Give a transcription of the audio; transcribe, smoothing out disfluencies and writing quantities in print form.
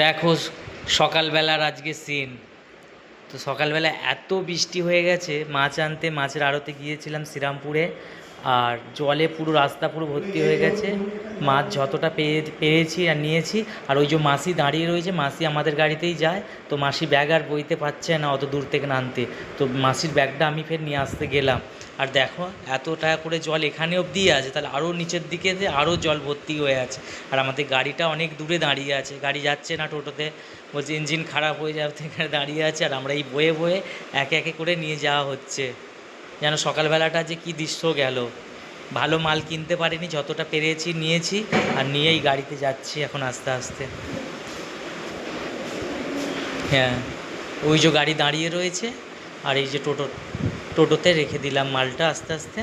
দেখো সকালবেলার আজকে সিন। তো সকালবেলা এত বৃষ্টি হয়ে গেছে, মাছ আনতে মাছের আড়তে গিয়েছিলাম শ্রীরামপুরে। আর জলে পুরো রাস্তা পুরো ভর্তি হয়ে গেছে। মাছ যতটা পেয়েছি আর নিয়েছি। আর ওই যে মাসি দাঁড়িয়ে রয়েছে, মাসি আমাদের গাড়িতেই যায়। তো মাসি ব্যাগ আর বইতে পারছে না অত দূর থেকে নামতে। তো মাসির ব্যাগটা আমি ফের নিয়ে আসতে গেলাম। আর দেখো এত টাকা করে জল এখানে অবধি আছে, তাহলে আরও নিচের দিকে আরও জল ভর্তি হয়ে আছে। আর আমাদের গাড়িটা অনেক দূরে দাঁড়িয়ে আছে, গাড়ি যাচ্ছে না টোটোতে। বলছে ইঞ্জিন খারাপ হয়ে যাওয়ার থেকে দাঁড়িয়ে আছে। আর আমরা এই বয়ে বয়ে একে একে করে নিয়ে যাওয়া হচ্ছে। যেন সকালবেলাটা যে কী দৃশ্য গেল। ভালো মাল কিনতে পারিনি, যতটা পেরেছি নিয়েছি। আর নিয়েই গাড়িতে যাচ্ছি এখন আস্তে আস্তে। হ্যাঁ, ওই যে গাড়ি দাঁড়িয়ে রয়েছে। আর এই যে টোটোতে রেখে দিলাম মালটা আস্তে আস্তে।